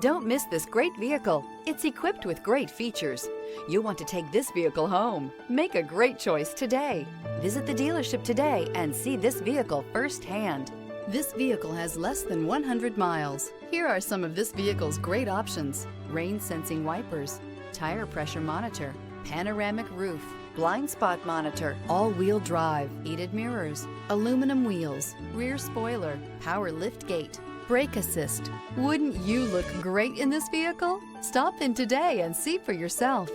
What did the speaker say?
Don't miss this great vehicle. It's equipped with great features. You'll want to take this vehicle home. Make a great choice today. Visit the dealership today and see this vehicle firsthand. This vehicle has less than 100 miles. Here are some of this vehicle's great options: rain sensing wipers, tire pressure monitor, panoramic roof, blind spot monitor, all-wheel drive, heated mirrors, aluminum wheels, rear spoiler, power lift gate, brake assist. Wouldn't you look great in this vehicle? Stop in today and see for yourself.